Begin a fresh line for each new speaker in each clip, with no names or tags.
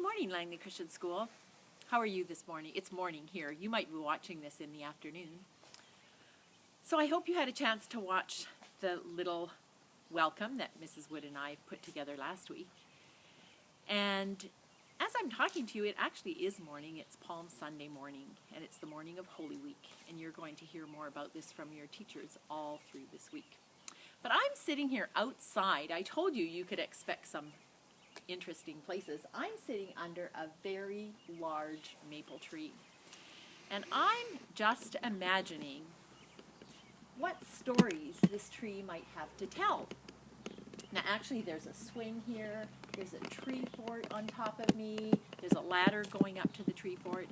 morning, Langley Christian School. How are you this morning? It's morning here. You might be watching this in the afternoon. So I hope you had a chance to watch the little welcome that Mrs. Wood and I put together last week. And as I'm talking to you, it actually is morning. It's Palm Sunday morning, and it's the morning of Holy Week. And you're going to hear more about this from your teachers all through this week. But I'm sitting here outside. I told you you could expect some interesting places. I'm sitting under a very large maple tree. And I'm just imagining what stories this tree might have to tell. Now actually there's a swing here, there's a tree fort on top of me, there's a ladder going up to the tree fort,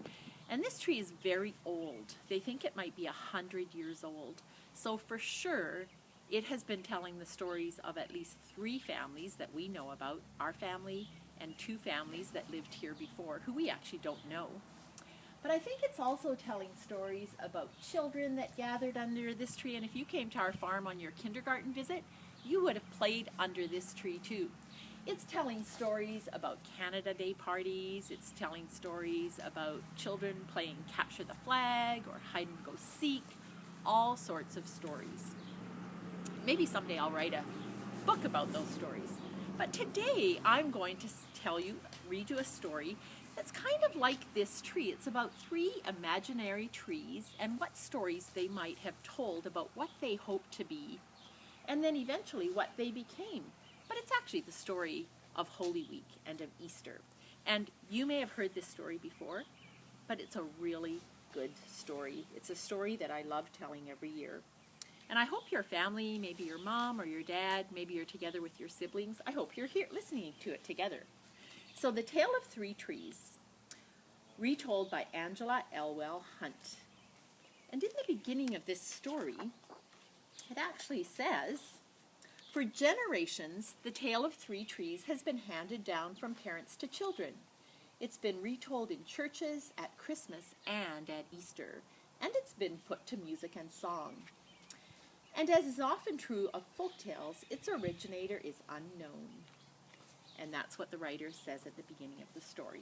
and this tree is very old. They think it might be 100 years old. So for sure, it has been telling the stories of at least 3 families that we know about, our family and 2 families that lived here before, who we actually don't know. But I think it's also telling stories about children that gathered under this tree, and if you came to our farm on your kindergarten visit, you would have played under this tree too. It's telling stories about Canada Day parties, it's telling stories about children playing capture the flag or hide and go seek, all sorts of stories. Maybe someday I'll write a book about those stories. But today I'm going to read you a story that's kind of like this tree. It's about 3 imaginary trees and what stories they might have told about what they hoped to be, and then eventually what they became. But it's actually the story of Holy Week and of Easter. And you may have heard this story before, but it's a really good story. It's a story that I love telling every year. And I hope your family, maybe your mom or your dad, maybe you're together with your siblings, I hope you're here listening to it together. So The Tale of 3 Trees, retold by Angela Elwell Hunt. And in the beginning of this story, it actually says, "For generations, the tale of 3 trees has been handed down from parents to children. It's been retold in churches, at Christmas, and at Easter, and it's been put to music and song. And as is often true of folk tales, its originator is unknown." And that's what the writer says at the beginning of the story.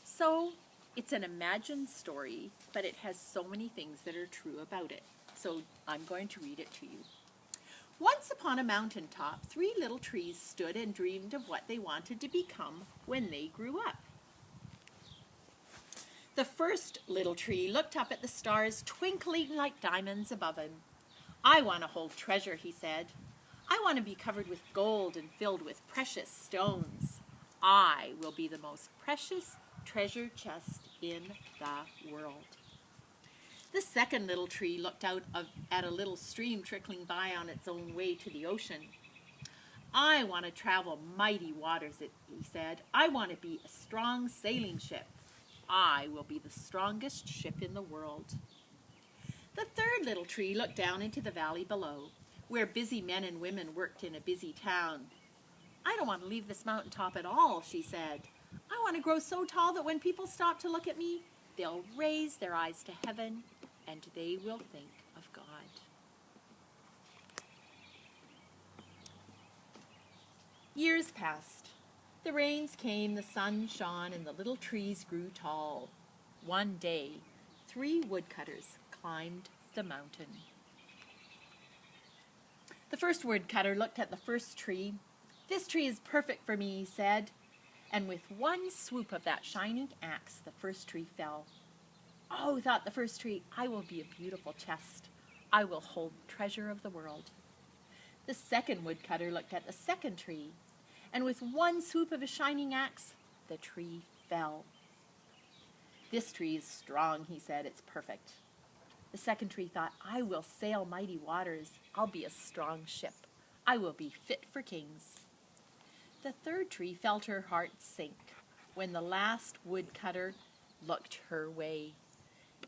So it's an imagined story, but it has so many things that are true about it. So I'm going to read it to you. "Once upon a mountaintop, 3 little trees stood and dreamed of what they wanted to become when they grew up. The first little tree looked up at the stars twinkling like diamonds above him. 'I want to hold treasure,' he said. 'I want to be covered with gold and filled with precious stones. I will be the most precious treasure chest in the world.' The second little tree looked out at a little stream trickling by on its own way to the ocean. 'I want to travel mighty waters,' he said. 'I want to be a strong sailing ship. I will be the strongest ship in the world.' The third little tree looked down into the valley below, where busy men and women worked in a busy town. 'I don't want to leave this mountaintop at all,' she said. 'I want to grow so tall that when people stop to look at me, they'll raise their eyes to heaven and they will think of God.' Years passed. The rains came, the sun shone, and the little trees grew tall. One day, 3 woodcutters climbed the mountain. The first woodcutter looked at the first tree. 'This tree is perfect for me,' he said. And with one swoop of that shining axe, the first tree fell. 'Oh,' thought the first tree, 'I will be a beautiful chest. I will hold the treasure of the world.' The second woodcutter looked at the second tree, and with one swoop of his shining axe, the tree fell. 'This tree is strong,' he said. 'It's perfect.' The second tree thought, 'I will sail mighty waters. I'll be a strong ship. I will be fit for kings.' The third tree felt her heart sink when the last woodcutter looked her way.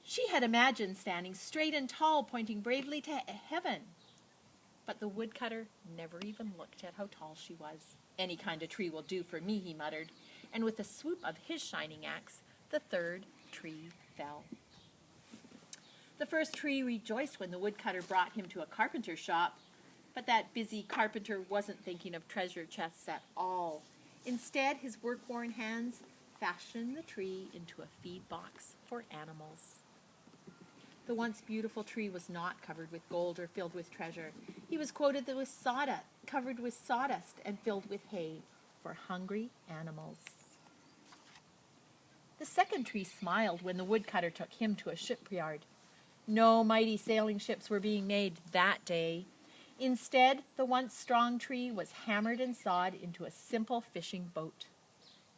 She had imagined standing straight and tall, pointing bravely to heaven. But the woodcutter never even looked at how tall she was. 'Any kind of tree will do for me,' he muttered, and with a swoop of his shining axe, the third tree fell. The first tree rejoiced when the woodcutter brought him to a carpenter's shop, but that busy carpenter wasn't thinking of treasure chests at all. Instead, his work-worn hands fashioned the tree into a feed box for animals. The once beautiful tree was not covered with gold or filled with treasure. He was covered with sawdust and filled with hay for hungry animals. The second tree smiled when the woodcutter took him to a shipyard. No mighty sailing ships were being made that day. Instead, the once strong tree was hammered and sawed into a simple fishing boat.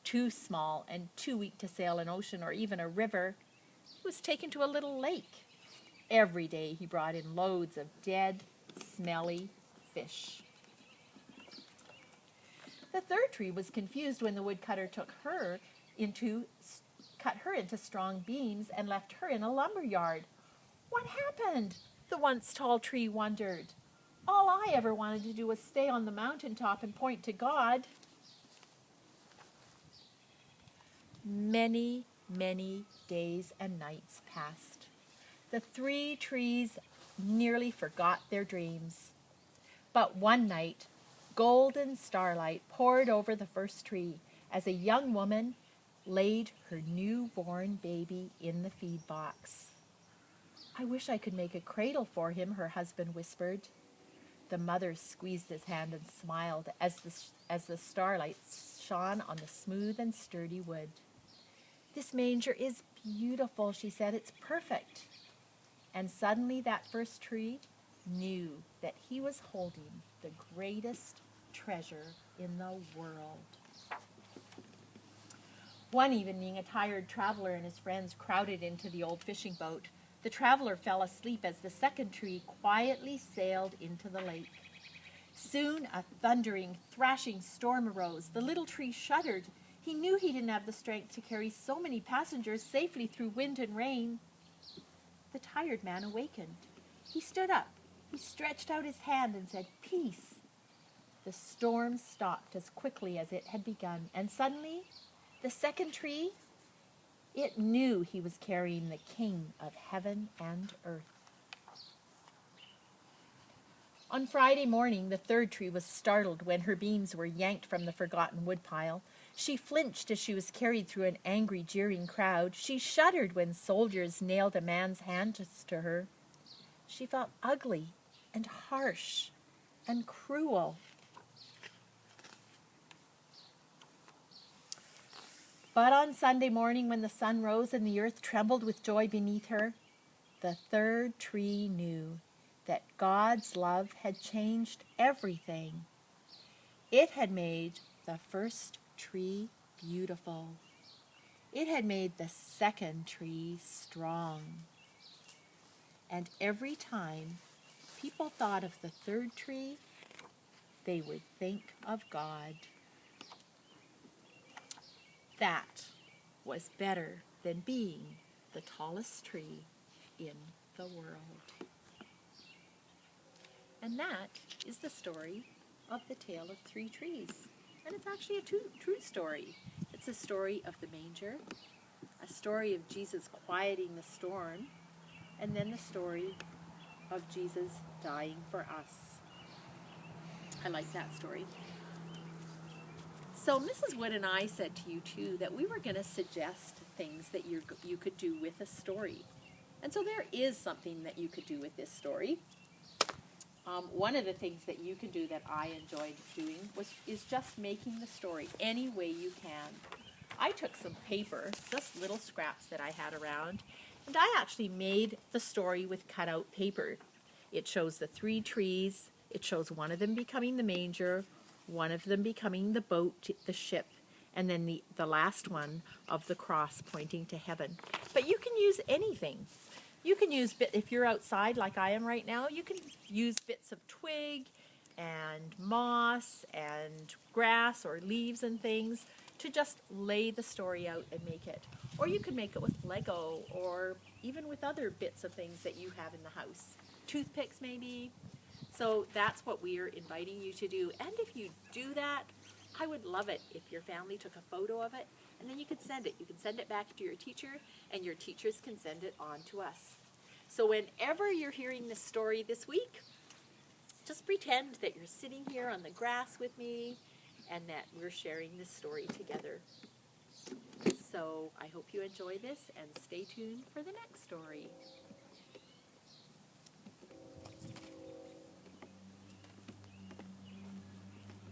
Too small and too weak to sail an ocean or even a river, he was taken to a little lake. Every day he brought in loads of dead, smelly fish. The third tree was confused when the woodcutter cut her into strong beams and left her in a lumber yard. What happened? The once tall tree wondered. All I ever wanted to do was stay on the mountaintop and point to God. Many, many days and nights passed. The three trees nearly forgot their dreams. But one night, golden starlight poured over the first tree as a young woman laid her newborn baby in the feed box. I wish I could make a cradle for him, her husband whispered. The mother squeezed his hand and smiled as the starlight shone on the smooth and sturdy wood. This manger is beautiful, she said. It's perfect. And suddenly that first tree knew that he was holding the greatest treasure in the world. One evening, a tired traveler and his friends crowded into the old fishing boat. The traveler fell asleep as the second tree quietly sailed into the lake. Soon a thundering, thrashing storm arose. The little tree shuddered. He knew he didn't have the strength to carry so many passengers safely through wind and rain. The tired man awakened. He stood up. He stretched out his hand and said, "Peace." The storm stopped as quickly as it had begun, and suddenly the second tree, it knew he was carrying the King of heaven and earth. On Friday morning, the third tree was startled when her beams were yanked from the forgotten woodpile. She flinched as she was carried through an angry, jeering crowd. She shuddered when soldiers nailed a man's hands to her. She felt ugly and harsh and cruel. But on Sunday morning, when the sun rose and the earth trembled with joy beneath her, the third tree knew that God's love had changed everything. It had made the first tree beautiful. It had made the second tree strong. And every time people thought of the third tree, they would think of God. That was better than being the tallest tree in the world. And that is the story of the tale of three trees. And it's actually a true story. It's a story of the manger, a story of Jesus quieting the storm, and then the story of Jesus dying for us. I like that story. So Mrs. Wood and I said to you too that we were going to suggest things that you could do with a story. And so there is something that you could do with this story. One of the things that you can do that I enjoyed doing is just making the story any way you can. I took some paper, just little scraps that I had around, and I actually made the story with cutout paper. It shows the three trees. It shows one of them becoming the manger, one of them becoming the boat, the ship, and then the last one of the cross pointing to heaven. But you can use anything. You can use, if you're outside like I am right now, you can use bits of twig and moss and grass or leaves and things to just lay the story out and make it. Or you can make it with Lego or even with other bits of things that you have in the house. Toothpicks maybe. So that's what we're inviting you to do. And if you do that, I would love it if your family took a photo of it and then you could send it. You can send it back to your teacher and your teachers can send it on to us. So whenever you're hearing this story this week, just pretend that you're sitting here on the grass with me and that we're sharing this story together. I hope you enjoy this and stay tuned for the next story.